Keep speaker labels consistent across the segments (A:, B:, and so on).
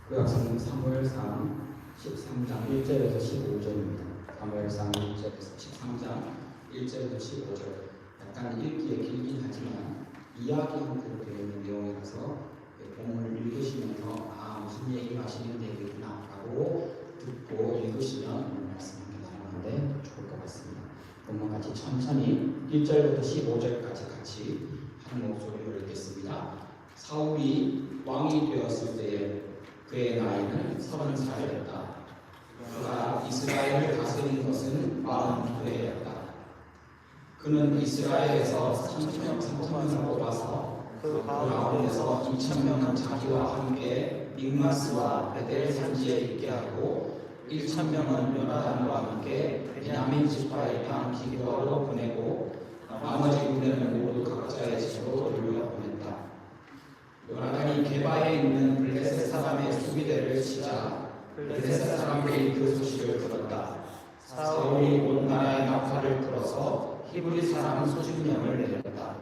A: 구약성경 사무엘상 13장 1절에서 15절입니다. 사무엘상 1절에서 13장 1절에서 15절. 약간 읽기에 길긴 하지만 이야기 형태로 되어 있는 내용이라서 본문을 읽으시면서 무슨 얘기를 하시는 얘기구나 라고 듣고 읽으시면 오늘 말씀 함께 나누는데 좋을 것 같습니다. 본문 같이 천천히 1절부터 15절까지 같이 한 목소리로 읽겠습니다. 사울이 왕이 되었을 때에 그의 나이는 30살이었다. 그가 이스라엘을 다스린 것은 42해였다. 그는 이스라엘에서 3,000명을 뽑아서 그 가운데서 2,000명은 자기와 함께 믹마스와 베델 산지에 있게 하고 1,000명은 요나단과 함께 베냐민 지파의 땅 기브아로 보내고 나머지 군대는 모두 각자의 집으로 돌려보냈다. 요나단이 게바에 있는 블레셋 사람의 수비대를 치자 블레셋 사람들이 그 소식을 들었다. 사울이 온 나라의 나팔을 불어서 히브리 사람 수십 명을 내렸다.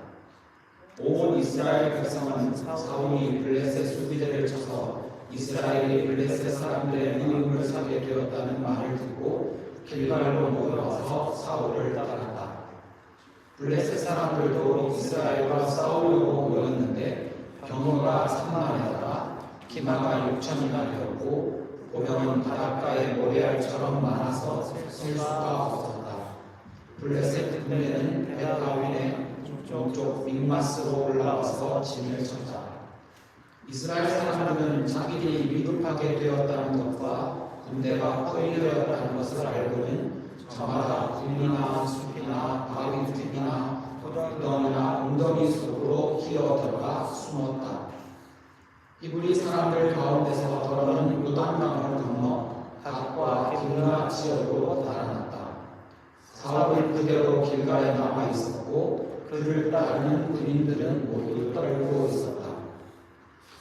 A: 온 이스라엘 백성은 사울이 블레셋 수비대를 쳐서 이스라엘이 블레셋 사람들의 미움을 사게 되었다는 말을 듣고 길갈로 모여와서 사울을 따랐다. 블레셋 사람들도 이스라엘과 싸우려고 모였는데 병거가 3만에다가 기마가 6천이나 되었고 보병은 바닷가의 모래알처럼 많아서 셀 수가 없었다. 블레셋 군대는 베다윈의 동쪽 믹마스로 올라와서 진을 쳤다. 이스라엘 사람들은 자기들이 위급하게 되었다는 것과 군대가 포위되었다는 것을 알고는 저마다 굴이나 숲이나 바위 틈이나 도덩이나 웅덩이 속으로 기어 들어가 숨었다. 히브리 사람들 가운데서 더러는 요단강을 건너 갓과 기브나 지역으로 달아났다. 사울은 그대로 길가에 남아 있었고 그를 따르는 군인들은 모두 떨고 있었다.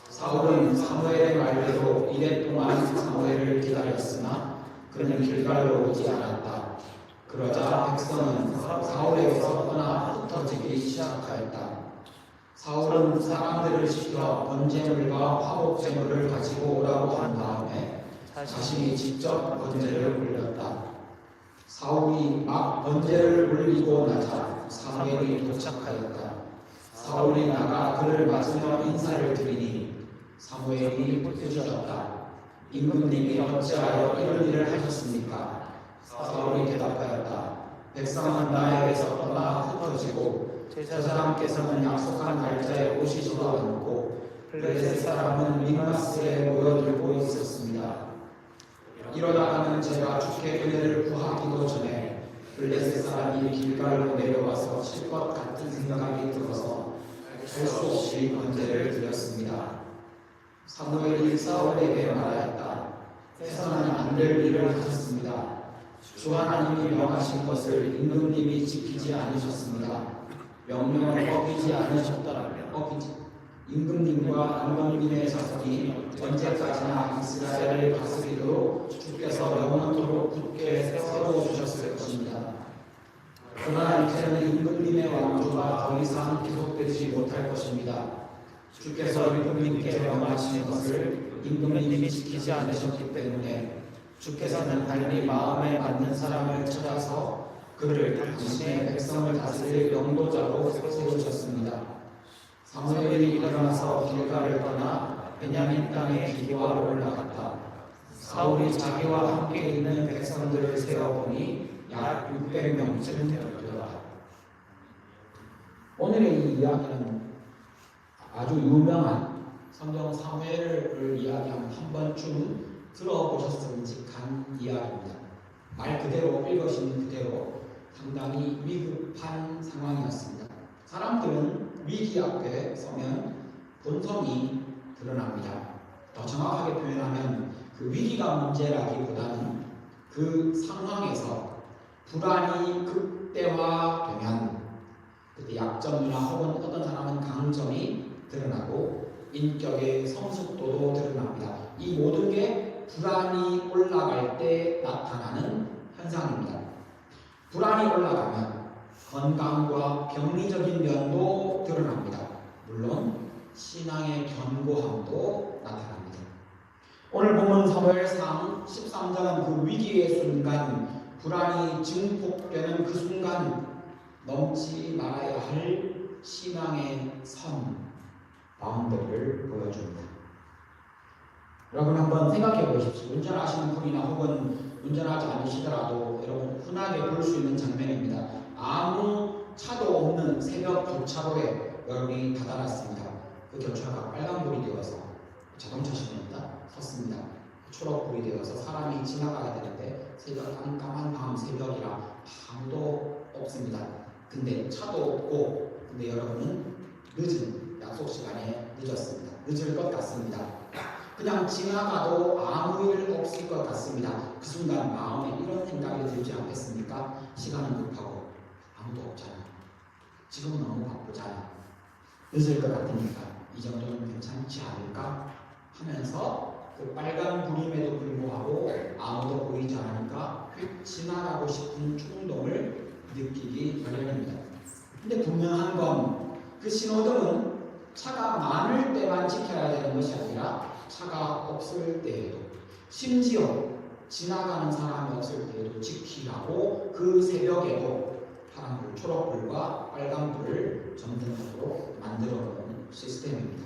A: 사울은 사무엘의 말대로 이래 동안 사무엘을 기다렸으나 그는 길갈로 오지 않았다. 그러자 백성은 사울에게서 떠나 흩어지기 시작하였다. 사울은 사람들을 시켜 번제물과 화목제물을 가지고 오라고 한 다음에 자신이 직접 번제를 올렸다. 사울이 막 번제를 올리고 나자 사무엘이 도착하였다. 사울이 나가 그를 맞으며 인사를 드리니 사무엘이 부르짖었다. 임금님이 어찌하여 이런 일을 하셨습니까? 사울이 대답하였다. 백성은 나에게서 떠나 흩어지고 제사장께서는 약속한 날짜에 오시지도 않고 블레셋 사람은 믹마스에 모여들고 있었습니다. 이러다가는 제가 주께 은혜를 구하기도 전에 블레셋 사람이 길갈로 내려와서 칠 것 같은 생각이 들어서 할 수 없이 번제를 드렸습니다. 사무엘이 사울에게 말하였다. 해서는 안 될 일을 하셨습니다. 주 하나님이 명하신 것을 임금님이 지키지 않으셨습니다. 명령을 어기지 않으셨더라면 임금님과 임금님의 자손이 언제까지나 이스라엘을 다스리도록 주께서 영원토록 굳게 세워주셨을 것입니다. 그러나 이제는 임금님의 왕조가 더 이상 계속되지 못할 것입니다. 주께서 임금님께 명하신 것을 임금님이 지키지 않으셨기 때문에 주께서는 달리 마음에 맞는 사람을 찾아서 그를 당신의 백성을 다스릴 영도자로 세우셨습니다. 사무엘이 일어나서 길갈을 떠나 베냐민 땅의 기브아로 올라갔다. 사울이 자기와 함께 있는 백성들을 세어보니 약 600명쯤 되었다. 오늘의 이 이야기는 아주 유명한 성경 사무엘을 이야기하면 한 번쯤 들어보셨음직한 이야기입니다. 말 그대로 읽으신 그대로 상당히 위급한 상황이었습니다. 사람들은 위기 앞에 서면 본성이 드러납니다. 더 정확하게 표현하면 그 위기가 문제라기보다는 그 상황에서 불안이 극대화되면 그때 약점이나 혹은 어떤 사람은 강점이 드러나고 인격의 성숙도도 드러납니다. 이 모든 게 불안이 올라갈 때 나타나는 현상입니다. 불안이 올라가면 건강과 병리적인 면도 드러납니다. 물론 신앙의 견고함도 나타납니다. 오늘 본문 사무엘상 13장은 그 위기의 순간, 불안이 증폭되는 그 순간 넘지 말아야 할 신앙의 선, 바운더리를 보여줍니다. 여러분 한번 생각해 보십시오. 운전하시는 분이나 혹은 운전하지 않으시더라도 여러분 흔하게 볼 수 있는 장면입니다. 아무 차도 없는 새벽 교차로에 여러분이 다다랐습니다. 그 교차로가 빨간불이 되어서 자동차 신호입니다. 섰습니다. 초록불이 되어서 사람이 지나가야 되는데 새벽 깜깜한 밤 새벽이라 아무도 없습니다. 근데 차도 없고, 근데 여러분은 늦은 약속 시간에 늦었습니다. 늦을 것 같습니다. 그냥 지나가도 아무 일 없을 것 같습니다. 그 순간 마음에 이런 생각이 들지 않겠습니까? 시간은 급하고 아무도 없잖아. 지금은 너무 바쁘잖아. 늦을 것 같으니까 이 정도는 괜찮지 않을까 하면서 그 빨간 불임에도 불구하고 아무도 보이지 않으니까 지나가고 싶은 충동을 느끼기 마련입니다. 근데 분명한 건 그 신호등은 차가 많을 때만 지켜야 되는 것이 아니라 차가 없을 때에도, 심지어 지나가는 사람이 없을 때에도 지키라고 그 새벽에도 파란불, 초록불과 빨간불을 점등하도록 만들어놓은 시스템입니다.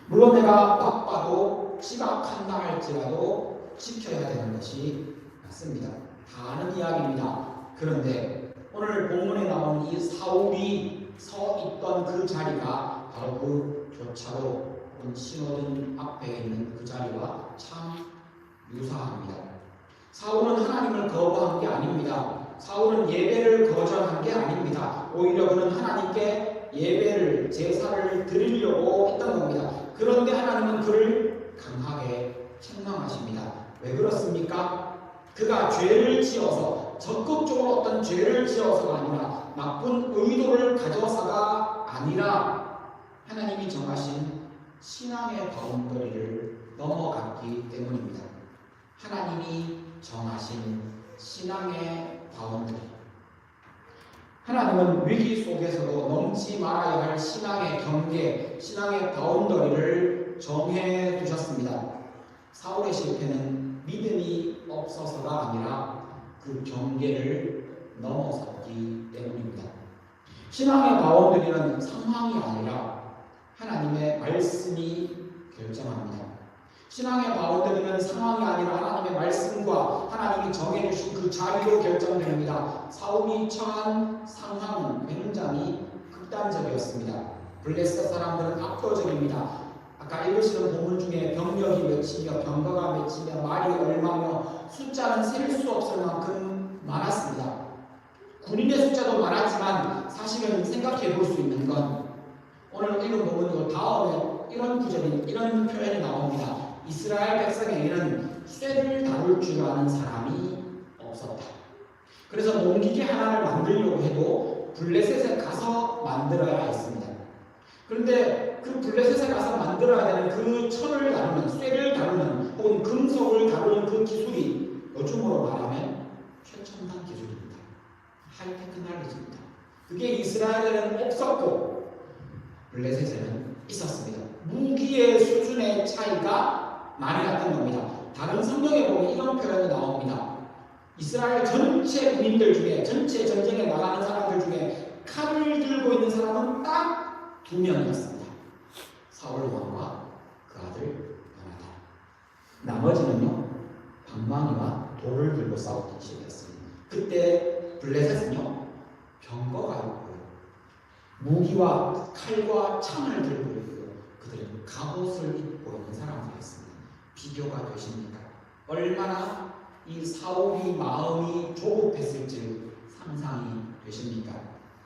A: 물론 내가 바빠도 지각한다 할지라도 지켜야 되는 것이 맞습니다. 다 아는 이야기입니다. 그런데 오늘 본문에 나온 이 사울이 서 있던 그 자리가 바로 그 교차로 혹은 신호등 앞에 있는 그 자리와 참 유사합니다. 사울은 하나님을 거부한 게 아닙니다. 사울은 예배를 거절한 게 아닙니다. 오히려 그는 하나님께 예배를, 제사를 드리려고 했던 겁니다. 그런데 하나님은 그를 강하게 책망하십니다. 왜 그렇습니까? 그가 죄를 지어서, 적극적으로 어떤 죄를 지어서가 아니라 나쁜 의도를 가져서가 아니라 하나님이 정하신 신앙의 바운더리를 넘어갔기 때문입니다. 하나님이 정하신 신앙의 바운더리. 하나님은 위기 속에서도 넘지 말아야 할 신앙의 경계, 신앙의 바운더리를 정해 두셨습니다. 사울의 실패는 믿음이 없어서가 아니라 그 경계를 넘어섰기 때문입니다. 신앙의 바운더리는 상황이 아니라 하나님의 말씀이 결정합니다. 신앙의 바운더리는 상황이 아니라 하나님의 말씀과 하나님이 정해주신 그 자리로 결정됩니다. 사울이 처한 상황은 굉장히 극단적이었습니다. 블레셋 사람들은 압도적입니다. 아까 읽으시는 본문 중에 병력이 몇이며 병거가 몇이며 말이 얼마며 숫자는 셀 수 없을 만큼 많았습니다. 군인의 숫자도 많았지만 사실은 생각해 볼 수 있는 건 오늘 읽은 부분이고 다음에 이런 구절이, 이런 표현이 나옵니다. 이스라엘 백성에게는 쇠를 다룰 줄 아는 사람이 없었다. 그래서 농기계 하나를 만들려고 해도 블레셋에 가서 만들어야 했습니다. 그런데 그 블레셋에 가서 만들어야 되는 그 철을 다루는, 쇠를 다루는 혹은 금속을 다루는 그 기술이 요즘으로 말하면 최첨단 기술입니다. 하이테크놀로지입니다. 그게 이스라엘에는 없었고 블레셋에는 있었습니다. 무기의 수준의 차이가 많이 났던 겁니다. 다른 성경에 보면 이런 표현이 나옵니다. 이스라엘 전체 군인들 중에, 전체 전쟁에 나가는 사람들 중에 칼을 들고 있는 사람은 딱 2명이었습니다. 사울 왕과 그 아들 요나단. 나머지는요, 방망이와 돌을 들고 싸웠던 시기였습니다. 그때 블레셋은요, 병거가 있고요, 무기와 칼과 창을 들고 있고요, 그들은 갑옷을 입고 있는 사람들이었습니다. 비교가 되십니까? 얼마나 이 사울이 마음이 조급했을지 상상이 되십니까?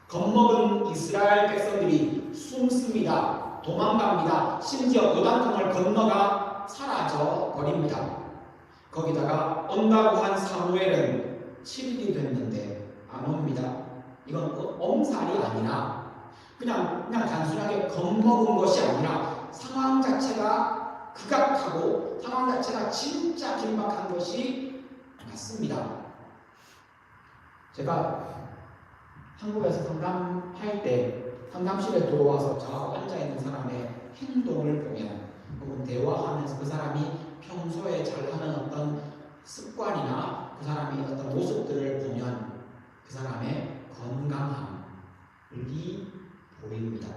A: 겁먹은 이스라엘 백성들이 숨습니다. 도망갑니다. 심지어 요단강을 건너가 사라져 버립니다. 거기다가 온다고 한 사무엘은 7일이 됐는데 안 옵니다. 이건 엄살이 아니라 그냥 단순하게 겁먹은 것이 아니라 상황 자체가 극악하고 상황 자체가 진짜 긴박한 것이 맞습니다. 제가 한국에서 상담할 때 상담실에 들어와서 저하고 앉아있는 사람의 행동을 보면 혹은 대화하면서 그 사람이 평소에 잘하는 어떤 습관이나 그 사람이 어떤 모습들을 보면 그 사람의 건강함이 보입니다.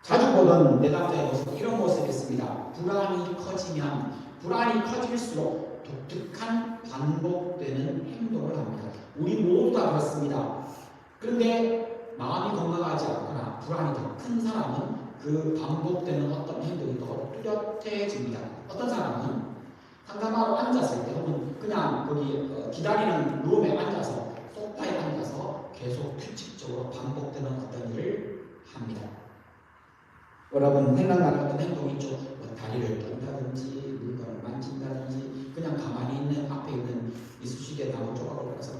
A: 자주 보던 내담자의 모습, 이런 모습이 있습니다. 불안이 커질수록 독특한 반복되는 행동을 합니다. 우리 모두 다 그렇습니다. 그런데 마음이 건강하지 않거나 불안이 더 큰 사람은 그 반복되는 어떤 행동이 더 뚜렷해집니다. 어떤 사람은 상담하러 앉았을 때 혹은 그냥 거기 기다리는 룸에 앉아서 소파에 앉아서 계속 규칙적으로 반복되는 어떤 일을 합니다. 여러분 생각나는 어떤 행동이 있죠? 다리를 떤다든지 물건을 만진다든지 그냥 가만히 있는 앞에 있는 이쑤시개 나무 조각을 꺼서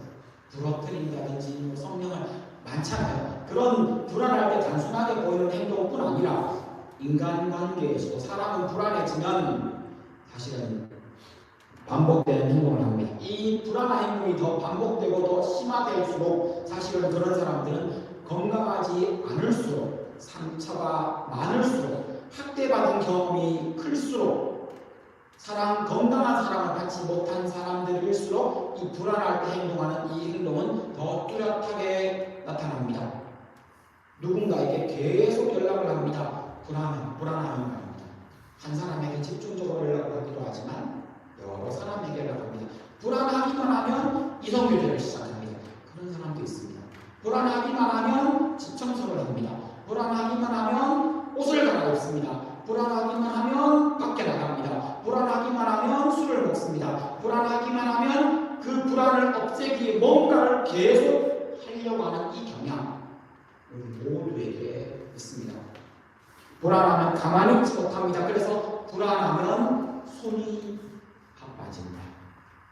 A: 부러뜨린다든지 성령을 많잖아요. 그런 불안할 때 단순하게 보이는 행동뿐 아니라 인간관계에서도 사람은 불안해지면 사실은 반복되는 행동을 합니다. 이 불안한 행동이 더 반복되고 더 심화될수록 사실은 그런 사람들은 건강하지 않을수록 상처가 많을수록 학대받은 경험이 클수록 건강한 사랑을 받지 못한 사람들일수록 이 불안할 때 행동하는 이 행동은 더 뚜렷하게 나타납니다. 누군가에게 계속 연락을 합니다. 불안하면 말입니다. 한 사람에게 집중적으로 연락을 하기도 하지만 여러 사람에게 연락합니다. 불안하기만 하면 이성교제를 시작합니다. 그런 사람도 있습니다. 불안하기만 하면 집 청소를 합니다. 불안하기만 하면 옷을 갈아입습니다. 불안하기만 하면 밖에 나갑니다. 불안하기만 하면 술을 먹습니다. 불안하기만 하면 그 불안을 없애기 위해 뭔가를 계속 하려고 하는 이 경향 우리 모두에게 있습니다. 불안하면 가만히 있지 못합니다. 그래서 불안하면 손이 바빠집니다.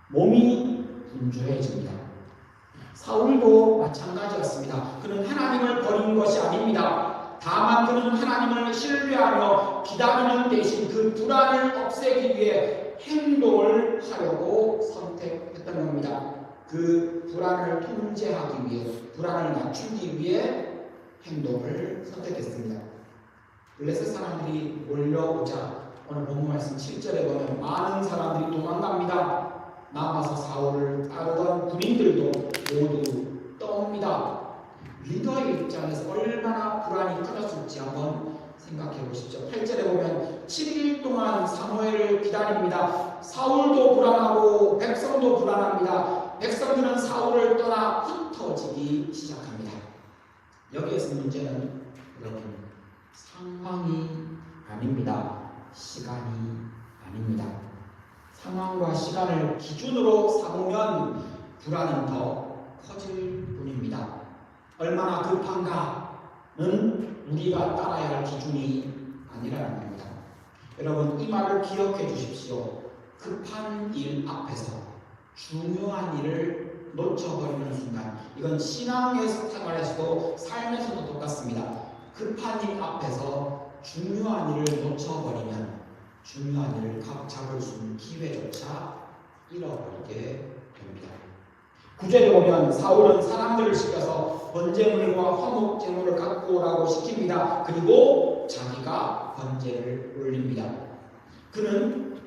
A: 몸이 분주해집니다. 사울도 마찬가지였습니다. 그는 하나님을 버린 것이 아닙니다. 다만 그는 하나님을 신뢰하며 기다리는 대신 그 불안을 없애기 위해 행동을 하려고 선택했던 겁니다. 그 불안을 통제하기 위해, 불안을 낮추기 위해 행동을 선택했습니다. 블레셋 사람들이 몰려오자 오늘 본문 말씀 7절에 보면 많은 사람들이 도망갑니다. 남아서 사울을 따르던 군인들도 모두 떠옵니다. 리더의 입장에서 얼마나 불안이 커졌을지 한번 생각해 보십시오. 8절에 보면 7일 동안 사무엘을 기다립니다. 사울도 불안하고 백성도 불안합니다. 백성들은 사울을 떠나 흩어지기 시작합니다. 여기에서 문제는 여러분 상황이 아닙니다. 시간이 아닙니다. 상황과 시간을 기준으로 삼으면 불안은 더 커질 뿐입니다. 얼마나 급한가는 우리가 따라야 할 기준이 아니라는 겁니다. 여러분 이 말을 기억해 주십시오. 급한 일 앞에서 중요한 일을 놓쳐버리는 순간, 이건 신앙의 생활에서도 삶에서도 똑같습니다. 급한 일 앞에서 중요한 일을 놓쳐버리면 중요한 일을 각 잡을 수 있는 기회조차 잃어버리게 됩니다. 9절에 보면 사울은 사람들을 시켜서 번제물과 화목제물을 갖고 오라고 시킵니다. 그리고 자기가 번제를 올립니다. 그는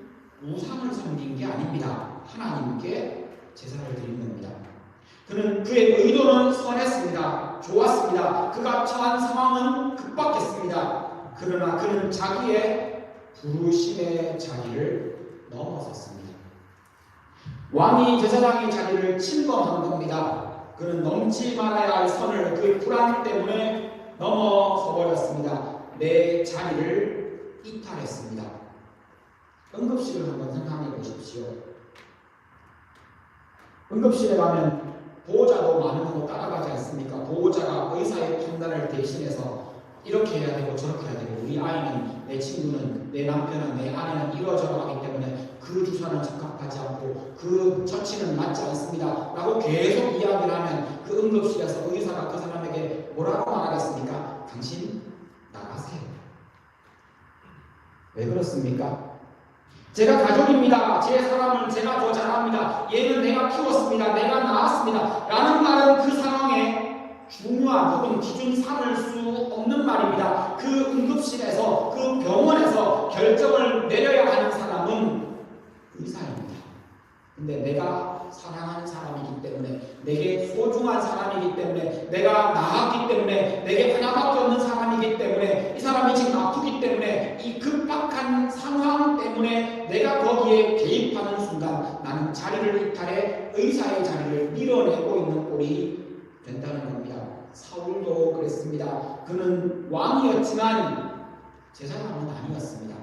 A: 우상을 섬긴 게 아닙니다. 하나님께 제사를 드리는 겁니다. 그의 의도는 선했습니다. 좋았습니다. 그가 처한 상황은 급박했습니다. 그러나 그는 자기의 부르심의 자리를 넘어섰습니다. 왕이 제사장의 자리를 침범한 겁니다. 그는 넘지 말아야 할 선을 그의 불안 때문에 넘어서 버렸습니다. 내 자리를 이탈했습니다. 응급실을 한번 생각해 보십시오. 응급실에 가면 보호자도 많은 곳 따라가지 않습니까? 보호자가 의사의 판단을 대신해서 이렇게 해야 되고 저렇게 해야 되고, 우리 아이는, 내 친구는, 내 남편은, 내 아내는 이러저러 하기 때문에 그 주사는 적합하지 않고 그 처치는 맞지 않습니다 라고 계속 이야기를 하면 그 응급실에서 의사가 그 사람에게 뭐라고 말하겠습니까? 당신 나가세요. 왜 그렇습니까? 제가 가족입니다. 제 사람은 제가 더 잘합니다. 얘는 내가 키웠습니다. 내가 낳았습니다 라는 말은 그 상황에 중요한 혹은 기준 삼을 수 없는 말입니다. 그 응급실에서, 그 병원에서 결정을 내려야 하는 사람은 내게 소중한 사람이기 때문에, 내가 낳았기 때문에, 내게 하나밖에 없는 사람이기 때문에, 이 사람이 지금 아프기 때문에, 이 급박한 상황 때문에 내가 거기에 개입하는 순간 나는 자리를 이탈해 의사의 자리를 밀어내고 있는 꼴이 된다는 겁니다. 사울도 그랬습니다. 그는 왕이었지만 제사장은 아니었습니다.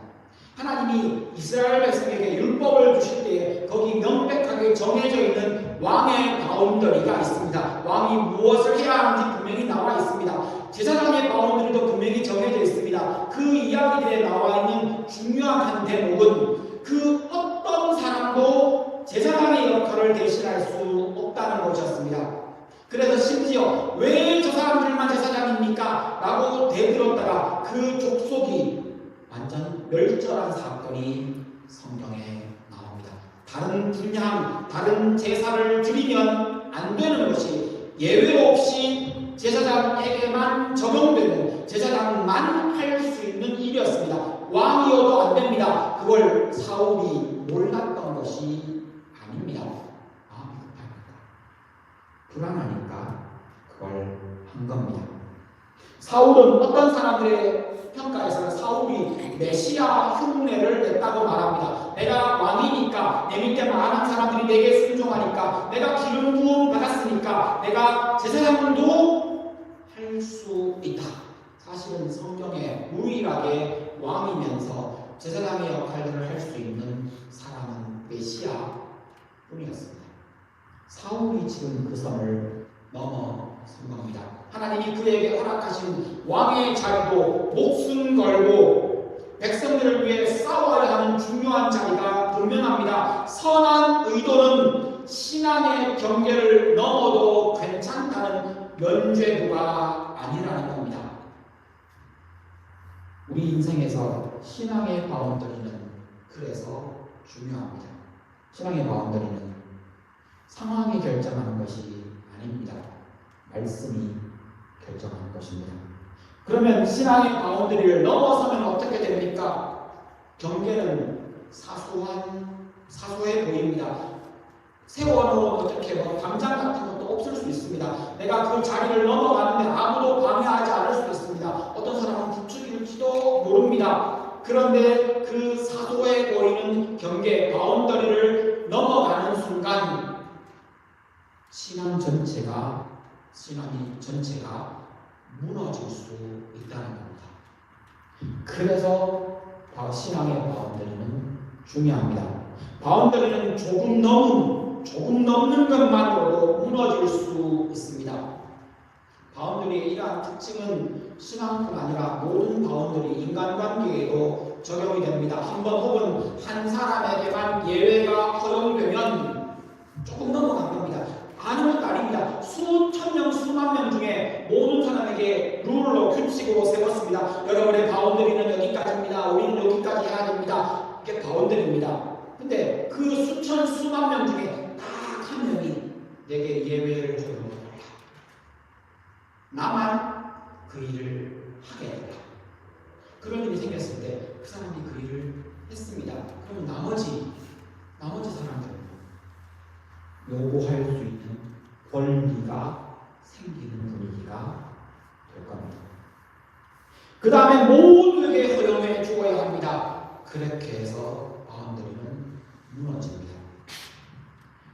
A: 하나님이 이스라엘 백성에게 율법을 주실 때에 거기 명백하게 정해져 있는 왕의 바운더리가 있습니다. 왕이 무엇을 해야 하는지 분명히 나와 있습니다. 제사장의 바운더리도 분명히 정해져 있습니다. 그 이야기들에 나와 있는 중요한 한 대목은 그 어떤 사람도 제사장의 역할을 대신할 수 없다는 것이었습니다. 그래서 심지어 왜 저 사람들만 제사장입니까? 라고 대들었다가 그 족속이 완전 멸절한 사건이 성경에 나옵니다. 다른 분향, 다른 제사를 드리면 안 되는 것이 예외 없이 제사장에게만 적용되는, 제사장만 할 수 있는 일이었습니다. 왕이어도 안 됩니다. 그걸 사울이 몰랐던 것이 아닙니다. 불안하니까 그걸 한 겁니다. 사울은 어떤 사람들의 평가에서는 사울이 메시아 흉내를 냈다고 말합니다. 내가 왕이니까, 내 밑에 많은 사람들이 내게 순종하니까, 내가 기름 부음 받았으니까 내가 제사장도 할 수 있다. 사실은 성경에 유일하게 왕이면서 제사장의 역할들을 할 수 있는 사람은 메시아 뿐이었습니다. 사울이 지금 그 선을 넘어선 겁니다. 하나님이 그에게 허락하신 왕의 자리도 목숨 걸고 백성들을 위해 싸워야 하는 중요한 자리가 분명합니다. 선한 의도는 신앙의 경계를 넘어도 괜찮다는 면죄부가 아니라는 겁니다. 우리 인생에서 신앙의 바운더리는 그래서 중요합니다. 신앙의 바운더리는 상황이 결정하는 것이 아닙니다. 말씀이 결정하는 것입니다. 그러면 신앙의 바운더리를 넘어서면 어떻게 됩니까? 경계는 사소해 보입니다. 세워놓은 어떻게 담장 같은 것도 없을 수 있습니다. 내가 그 자리를 넘어가는데 아무도 방해하지 않을 수 있습니다. 어떤 사람은 부추길지도 모릅니다. 그런데 그 사소해 보이는 경계, 바운더리를 넘어가는 순간 신앙이 전체가 무너질 수 있다는 겁니다. 그래서 신앙의 바운더리는 중요합니다. 바운더리는 조금 넘는 것만으로도 무너질 수 있습니다. 바운더리의 이러한 특징은 신앙뿐 아니라 모든 바운더리, 인간관계에도 적용이 됩니다. 한 번 혹은 한 사람에게만 예외가 허용되면 조금 넘어간 겁니다. 아무것도 아닙니다. 수천 명, 수만 명 중에 모든 사람에게 룰로, 규칙으로 세웠습니다. 여러분의 바운더리는 여기까지입니다. 우리는 여기까지 해야 됩니다. 이게 바운더리입니다. 근데 그 수천, 수만 명 중에 딱 한 명이 내게 예외를 적용합니다. 나만 그 일을 하게 된다. 그런 일이 생겼을 때 그 사람이 그 일을 했습니다. 그러면 나머지 사람들은 요구할 수 있는 권리가 생기는 분위기가 될 겁니다. 그 다음에 모두에게 허용해 주어야 합니다. 그렇게 해서 바운더리는 무너집니다.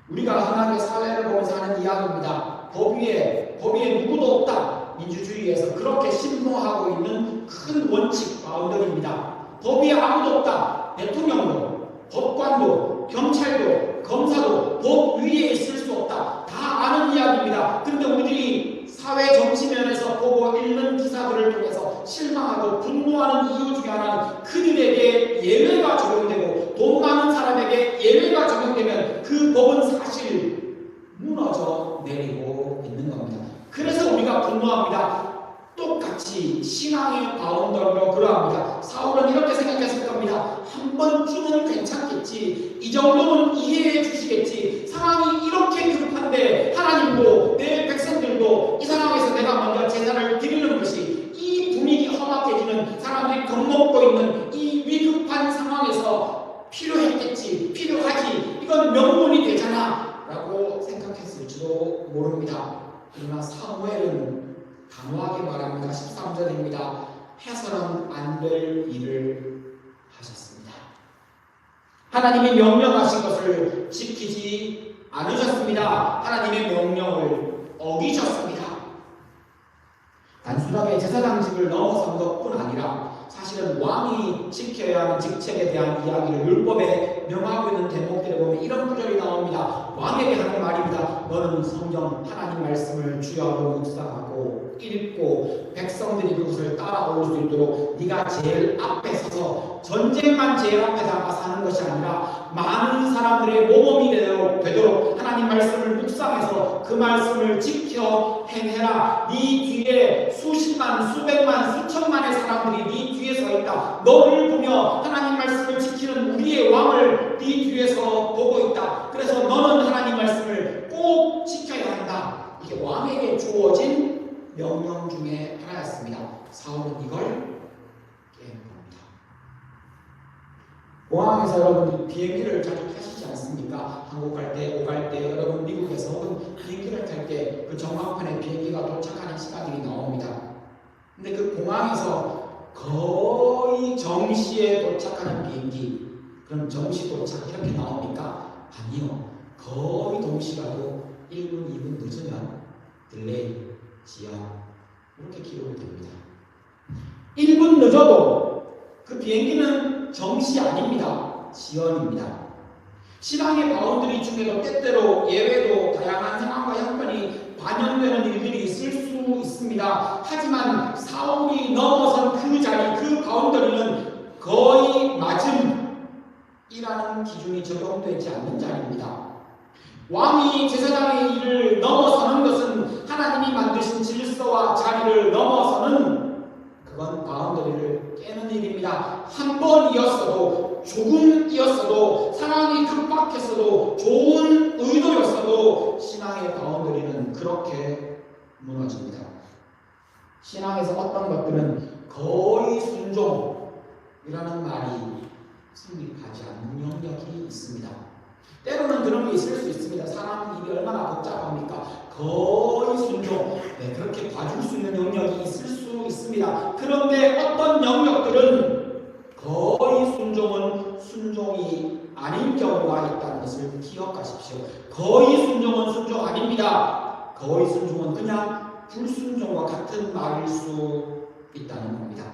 A: 우리가 하나님의 사회를 보면서 하는 이야기입니다. 법 위에 누구도 없다. 민주주의에서 그렇게 신봉하고 있는 큰 원칙 바운더리입니다. 법 위에 아무도 없다. 대통령도, 법관도, 경찰도, 검사도 법 위에 있을 수 없다. 다 아는 이야기입니다. 그런데 우리들이 사회 정치면에서 보고 읽는 기사들을 통해서 실망하고 분노하는 이유 중에 하나는 그들에게 예외가 적용되고 돈 많은 사람에게 예외가 적용되면 그 법은 사실 무너져 내리고 있는 겁니다. 그래서 우리가 분노합니다. 똑같이 신앙의 바운더리로 그러합니다. 사울은 이렇게 생각했을 겁니다. 한 번쯤은 괜찮겠지. 이 정도는 이해해 주시겠지. 상황이 이렇게 급한데 하나님도 내 백성들도 이 상황에서 내가 먼저 제사를 드리는 것이 이 분위기 험악해지는 사람들이 겁먹고 있는 이 위급한 상황에서 필요했겠지. 필요하지. 이건 명분이 되잖아. 라고 생각합니다. 생각했을지도 모릅니다. 그러나 사무엘은 단호하게 말합니다. 13절입니다. 해서는 안 될 일을 하셨습니다. 하나님이 명령하신 것을 지키지 않으셨습니다. 하나님의 명령을 어기셨습니다. 단순하게 제사장직을 넘어선 것뿐 아니라 사실은 왕이 지켜야 하는 직책에 대한 이야기를 율법에 명하고 있는 대목들에 보면 이런 구절이 나옵니다. 왕에게 하는 말입니다. 너는 성경 하나님 말씀을 주야로 묵상하고 읽고 백성들이 그것을 따라올 수 있도록 네가 제일 앞에 서서 전쟁만 제일 앞에 나가서 하는 것이 아니라 많은 사람들의 모범이 되도록 하나님 말씀을 묵상해서 그 말씀을 지켜 행해라. 네 뒤에 수십만, 수백만, 수천만의 사람들이 네 뒤에 서 있다. 너를 보며 하나님 말씀을 지키는 우리의 왕을 네 뒤에서 보고 있다. 그래서 너는 하나님 말씀을 꼭 지켜야 한다. 이게 왕에게 주어진 명령 중에 하나였습니다. 사울은 이걸 깨는 겁니다. 공항에서 여러분 비행기를 자주 타시지 않습니까? 한국 갈 때, 오갈 때, 여러분 미국에서 혹은 비행기를 탈 때 그 전광판에 비행기가 도착하는 시간들이 나옵니다. 근데 그 공항에서 거의 정시에 도착하는 비행기, 그럼 정시 도착 이렇게 나옵니까? 아니요. 거의 동시라도 1분, 2분 늦으면 딜레이, 지연 이렇게 기록이 됩니다. 1분 늦어도 그 비행기는 정시 아닙니다. 지연입니다. 신앙의 바운더리 중에도 때때로 예외도 다양한 상황과 형편이 반영되는 일들이 있을 수 있습니다. 하지만 사울이 넘어선 그 자리, 그 바운더리는 거의 맞음이라는 기준이 적용되지 않는 자리입니다. 왕이 제사장의 일을 넘어서는 것은 하나님이 만드신 질서와 자리를 넘어서는 그건 바운더리를 깨는 일입니다. 한 번이었어도 조금이었어도 상황이 급박했어도 좋은 의도였어도 신앙의 바운더리는 그렇게 무너집니다. 신앙에서 어떤 것들은 거의 순종이라는 말이 성립하지 않는 영역이 있습니다. 때로는 그런 게 있을 수 있습니다. 사람 일이 얼마나 복잡합니까? 거의 순종, 그렇게 봐줄 수 있는 영역이 있을 수 있습니다. 그런데 어떤 영역들은 거의 순종은 순종이 아닌 경우가 있다는 것을 기억하십시오. 거의 순종은 순종 아닙니다. 거의 순종은 그냥 불순종과 같은 말일 수 있다는 겁니다.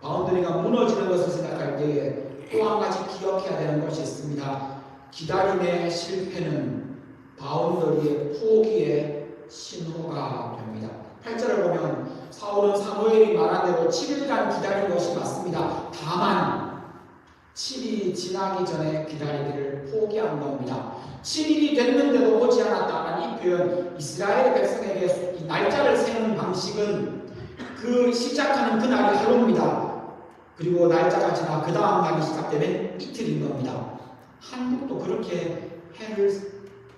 A: 바운더리가 무너지는 것을 생각할 때 또 한 가지 기억해야 되는 것이 있습니다. 기다림의 실패는 바운더리의 포기의 신호가 됩니다. 8절을 보면 사울은 사무엘이 말한 대로 7일간 기다린 것이 맞습니다. 다만 7일이 지나기 전에 기다리기를 포기한 겁니다. 7일이 됐는데도 오지 않았다는 이 표현, 이스라엘 백성에게 이 날짜를 세는 방식은 그 시작하는 그날이 하루입니다. 그리고 날짜가 지나 그 다음 날이 시작되면 이틀인 겁니다. 한국도 그렇게 해를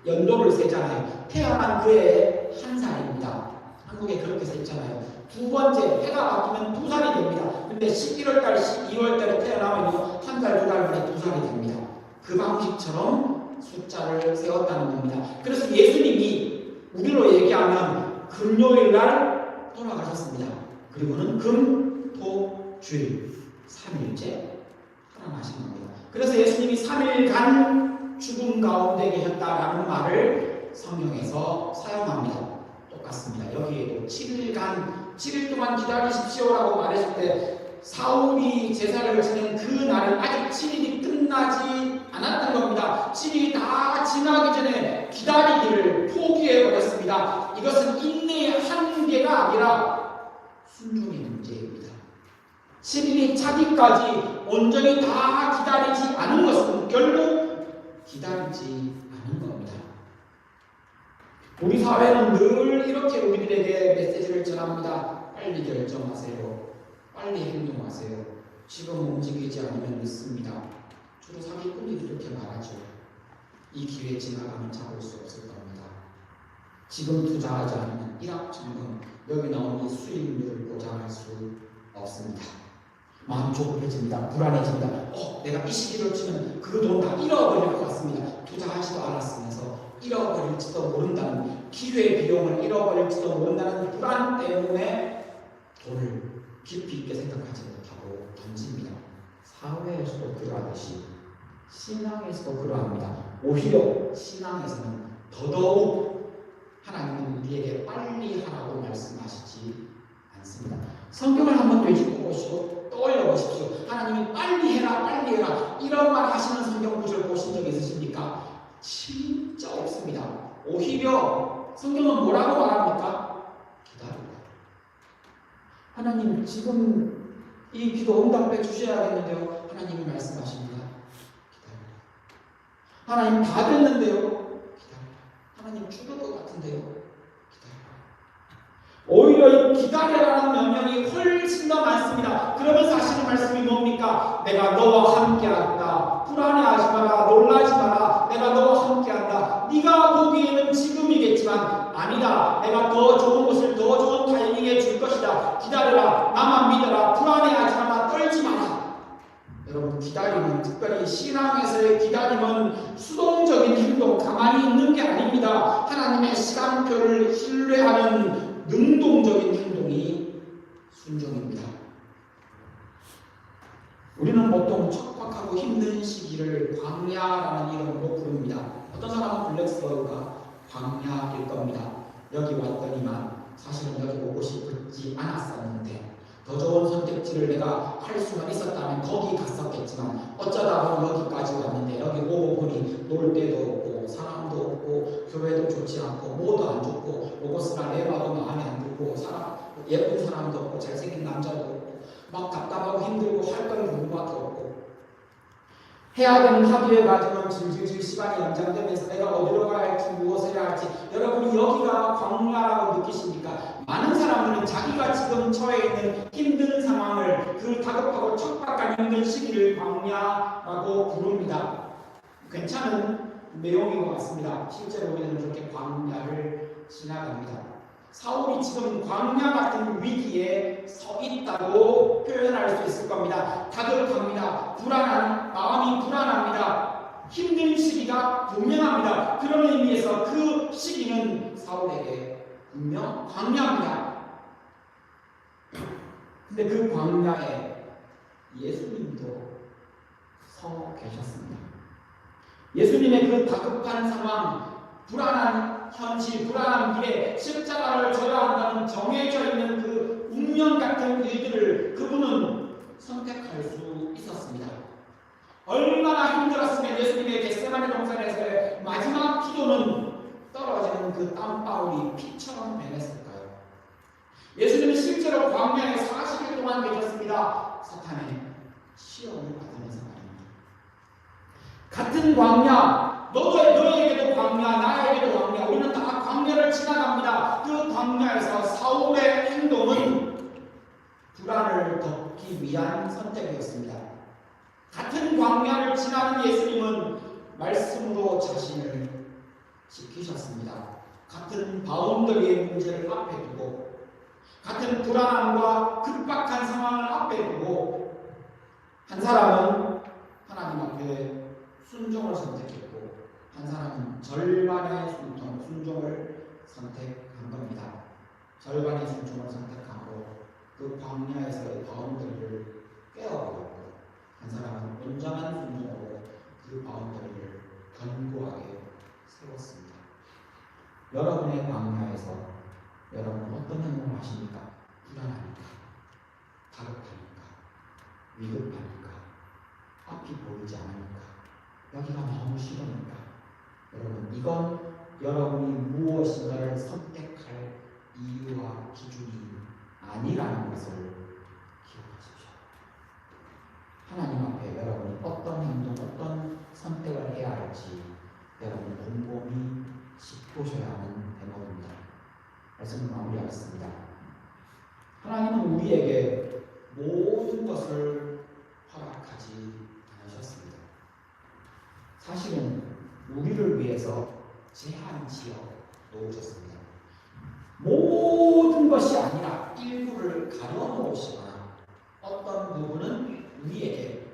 A: 연도를 세잖아요. 태어난 그해 한 살입니다. 한국에 그렇게 세잖아요. 두 번째 해가 바뀌면 2살이 됩니다. 근데 11월달, 12월달에 태어나면요 한 달, 2달 만에 2살이 됩니다. 그 방식처럼 숫자를 세웠다는 겁니다. 그래서 예수님이 우리로 얘기하면 금요일날 돌아가셨습니다. 그리고는 금, 토, 주일 3일째 살아나신 겁니다. 그래서 예수님이 3일간 죽음 가운데 계셨다라는 말을 성경에서 사용합니다. 똑같습니다. 여기에도 7일간 7일 동안 기다리십시오라고 말했을 때 사울이 제사를 지낸 그 날은 아직 7일이 끝나지 않았던 겁니다. 7일이 다 지나기 전에 기다리기를 포기해버렸습니다. 이것은 인내의 한계가 아니라 순종의 문제입니다. 7일이 차기까지 온전히 다 기다리지 않은 것은 결국 기다리지 않은 겁니다. 우리 사회는 늘 이렇게 우리들에게 메시지를 전합니다. 빨리 결정하세요. 빨리 행동하세요. 지금 움직이지 않으면 늦습니다. 주로 사기꾼들이 이렇게 말하죠. 이 기회 지나가면 잡을 수 없을 겁니다. 지금 투자하지 않으면 일확천금 여기 나온 이 수익률을 보장할 수 없습니다. 마음 조급해집니다. 불안해집니다. 내가 이 시기를 치면 그 돈 다 잃어버릴 것 같습니다. 투자하지도 않았으면서 잃어버릴지도 모른다는, 기회 비용을 잃어버릴지도 모른다는 불안 때문에 돈을 깊이 있게 생각하지 못하고 던집니다. 사회에서도 그러하듯이 신앙에서도 그러합니다. 오히려 신앙에서는 더더욱 하나님은 우리에게 빨리 하라고 말씀하시지 않습니다. 성경을 한번 되짚어 보시고 떠올려 보십시오. 하나님이 빨리 해라, 빨리 해라 이런 말 하시는 성경 구절 보신 적 있으십니까? 진짜 없습니다. 오히려 성경은 뭐라고 말합니까? 기다리라. 하나님 지금 이 기도 응답해 주셔야겠는데요. 하나님이 말씀하십니다. 기다리라. 하나님 다 됐는데요. 기다리라. 하나님 죽을 것 같은데요. 오히려 이 기다려라는 명령이 훨씬 더 많습니다. 그러면서 하시는 말씀이 뭡니까? 내가 너와 함께한다. 불안해하지 마라. 놀라지 마라. 내가 너와 함께한다. 네가 보기에는 지금이겠지만 아니다. 내가 더 좋은 것을 더 좋은 타이밍에 줄 것이다. 기다려라. 나만 믿어라. 불안해하지 마라. 떨지 마라. 여러분, 기다림은, 특별히 신앙에서의 기다림은 수동적인 행동, 가만히 있는 게 아닙니다. 하나님의 시간표를 신뢰하는 능동적인 행동이 순종입니다. 우리는 보통 척박하고 힘든 시기를 광야라는 이름으로 부릅니다. 어떤 사람은 블랙스버그가 광야일 겁니다. 여기 왔더니만 사실은 여기 오고 싶지 않았었는데 더 좋은 선택지를 내가 할 수만 있었다면 거기 갔었겠지만 어쩌다 보니 여기까지 왔는데 여기 오고 보니 놀 데도 없고 사람도 없고 교회도 좋지 않고 뭐도 안 좋고 로고스나 레마도 마음에 안 들고 예쁜 사람도 없고 잘생긴 남자도 없고 막 답답하고 힘들고 할 거는 공부밖에 없고 해야 되는 학위의 과정은 질질질 시간이 연장되면서 내가 어디로 가야 할지 무엇을 해야 할지 여러분이 여기가 광야라고 느끼십니까? 많은 사람들은 자기가 지금 처해 있는 힘든 상황을 그 다급하고 척박한 힘든 시기를 광야라고 부릅니다. 괜찮은 내용인 것 같습니다. 실제로 우리는 그렇게 광야를 지나갑니다. 사울이 지금 광야 같은 위기에 서 있다고 표현할 수 있을 겁니다. 다급합니다. 마음이 불안합니다. 힘든 시기가 분명합니다. 그런 의미에서 그 시기는 사울에게 분명 광야입니다. 근데 그 광야에 예수님도 서 계셨습니다. 예수님의 그 다급한 상황, 불안한 현실, 불안한 미래, 십자가를 져야 한다는 정해져 있는 그 운명 같은 일들을 그분은 선택할 수 있었습니다. 얼마나 힘들었으면 예수님의 겟세마네 동산에서의 마지막 기도는 떨어지는 그 땀방울이 피처럼 변했을까요? 예수님은 실제로 광야에 40일 동안 계셨습니다. 사탄의 시험을 받으면서 말입니다. 같은 광야, 너에게도 광야, 나에게도 광야, 우리는 다 광야를 지나갑니다. 그 광야에서 사울의 행동은 불안을 덮기 위한 선택이었습니다. 같은 광야를 지나는 예수님은 말씀으로 자신을 지키셨습니다. 같은 바운더리의 문제를 앞에 두고 같은 불안함과 급박한 상황을 앞에 두고 한 사람은 하나님 앞에 순종을 선택했고 한 사람은 절반의 순종을 선택한 겁니다. 절반의 순종을 선택하고 그 광야에서의 바운더리를 깨어버렸고 한 사람은 온전한 순종으로 그 바운더리를 견고하게 세웠습니다. 여러분의 광야에서 여러분은 어떤 행동을 하십니까? 불안하니까, 다급하니까, 위급하니까, 앞이 보이지 않으니까, 여기가 너무 싫으니까 여러분, 이건 여러분이 무엇인가를 선택할 이유와 기준이 아니라는 것을 기억하십시오. 하나님 앞에 여러분이 어떤 행동, 어떤 선택을 해야 할지 여러분 곰곰이 짚으셔야 하는 대목입니다. 말씀을 마무리하겠습니다. 하나님은 우리에게 모든 것을 허락하지 않으셨습니다. 사실은 우리를 위해서 제한 지어 놓으셨습니다. 모든 것이 아니라 일부를 가려놓으시거나 어떤 부분은 우리에게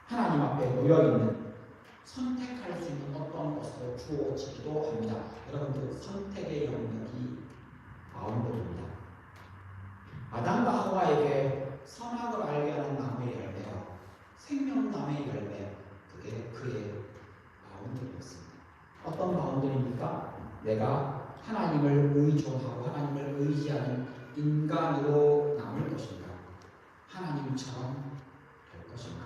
A: 하나님 앞에 놓여있는 선택할 수 있는 어떤 것으로 주어지기도 합니다. 여러분들 선택의 영역이 바운더리입니다. 아담과 하와에게 선악을 알게 하는 나무의 열매와 생명나무의 열매, 그게 그의 바운더리였습니다. 어떤 바운더리입니까? 내가 하나님을 의존하고 하나님을 의지하는 인간으로 남을 것인가? 하나님처럼 될 것인가?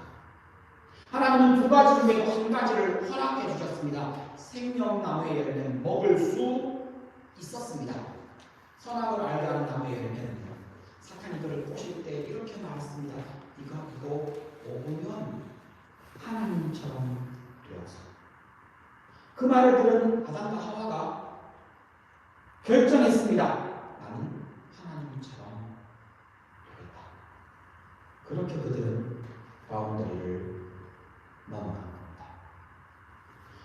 A: 하나님은 두 가지 중에도 한 가지를 허락해 주셨습니다. 생명나무의 열매는 먹을 수 있었습니다. 선악을 알게 하는 나무의 열매는 사탄이 그를 꼬실 때 이렇게 말했습니다. 이거 먹으면 하나님처럼 되어서. 그 말을 들은 아담과 하와가 결정했습니다. 나는 하나님처럼 되겠다. 그렇게 그들은 바운더리를 넘어간 겁니다.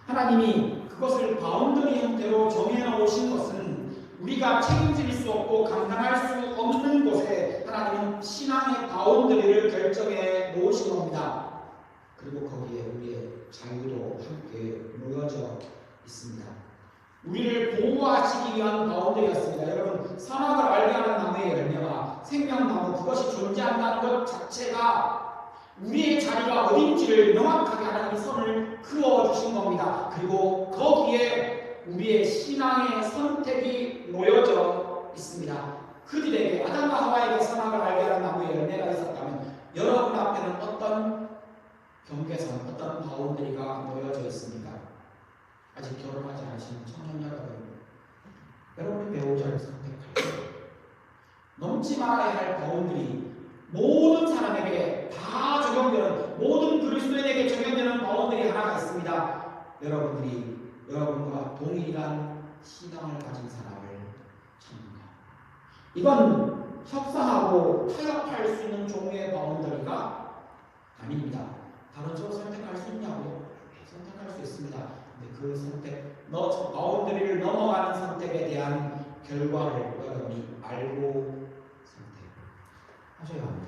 A: 하나님이 그것을 바운더리 형태로 정해놓으신 것은 우리가 책임질 수 없고 감당할 수 없는 곳에 하나님은 신앙의 바운더리를 결정해 놓으신 겁니다. 그리고 거기에 우리의 자유도 함께 놓여져 있습니다. 우리를 보호하시기 위한 바운더리였습니다. 여러분, 선악을 알게 하는 나무의 열매와 생명나무, 그것이 존재한다는 것 자체가 우리의 자리가 어딘지를 명확하게 하나님이 선을 그어주신 겁니다. 그리고 거기에 우리의 신앙의 선택이 놓여져 있습니다. 그들에게, 아담과 하와에게 선악을 알게 하는 나무의 열매가 있었다면 여러분 앞에는 어떤 경계선, 어떤 바운더리가 놓여져 있습니까? 아직 결혼하지 않으신 청년 여러분의 배우자를 선택할 때 넘지 말아야 할 바운더리, 모든 사람에게 다 적용되는, 모든 그리스도인에게 적용되는 바운더리 하나가 있습니다. 여러분들이 여러분과 동일한 신앙을 가진 사람을 찾는 것. 이건 협상하고 타협할 수 있는 종류의 바운더리가 아닙니다. 다른 쪽을 선택할 수 있냐고? 선택할 수 있습니다. 근데 그 선택, 바운더리를 넘어가는 선택에 대한 결과를 여러분이 알고 선택하셔야 합니다.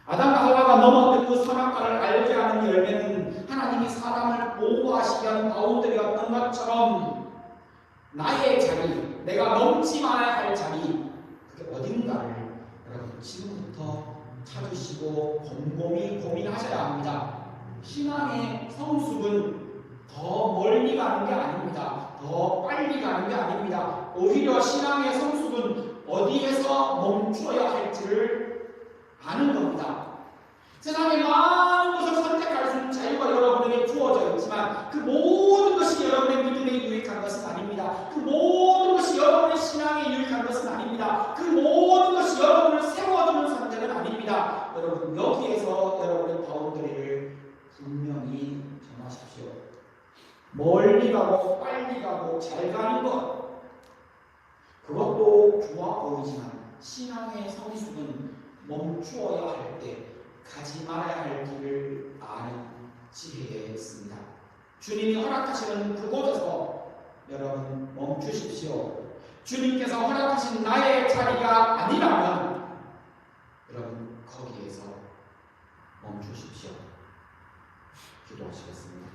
A: 아담과 하와가 넘어갔던 그 선악과를 알게 하는 열매는 하나님이 사람을 보호하시기 위한 바운더리였던 것처럼 나의 자리, 내가 넘지 말아야 할 자리, 그게 어딘가를 여러분 지금부터 찾으시고 곰곰이 고민하셔야 합니다. 신앙의 성숙은 더 멀리 가는 게 아닙니다. 더 빨리 가는 게 아닙니다. 오히려 신앙의 성숙은 어디에서 멈춰야 할지를 아는 겁니다. 세상에 많은 것을 선택할 수 있는 자유가 여러분에게 주어져 있지만 그 모든 것이 여러분의 믿음에 유익한 것은 아닙니다. 그 모든 것이 여러분의 신앙에 유익한 것은 아닙니다. 그 모든 것이 여러분을 세워주는 선택은 아닙니다. 여러분, 여기에서 여러분의 바운더리를 분명히 정하십시오. 멀리 가고 빨리 가고 잘 가는 것, 그것도 좋아 보이지만 신앙의 성숙은 멈추어야 할 때 가지 말아야 할 길을 아는 지혜에 있습니다. 주님이 허락하시는 그곳에서 여러분 멈추십시오. 주님께서 허락하신 나의 자리가 아니라면 여러분 거기에서 멈추십시오. 기도하시겠습니다.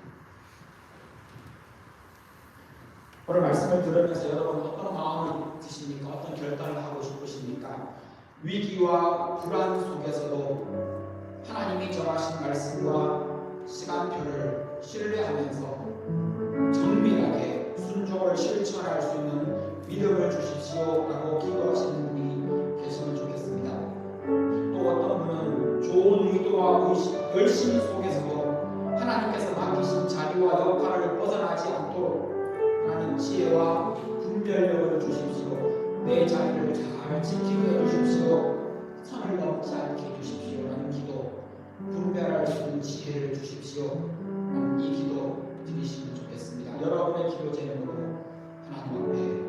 A: 오늘 말씀을 들으면서 여러분 어떤 마음이 드십니까? 어떤 결단을 하고 싶으십니까? 위기와 불안 속에서도 하나님이 정하신 말씀과 시간표를 신뢰하면서 정밀하게 순종을 실천할 수 있는 믿음을 주십시오 라고 기도하시는 분이 계시면 좋겠습니다. 또 어떤 분은 좋은 의도와 열심 속에서도 하나님께서 맡기신 자리와 역할을 벗어나지 않도록 하나님 지혜와 분별력을 주십시오. 내 자리를 잘 지키게 해주십시오. 선을 넘지 않게 해주십시오 라는 기도, 분별할 수 있는 지혜를 주십시오. 이 기도 드리시면 좋겠습니다. 여러분의 기도 제목으로 하나님 앞에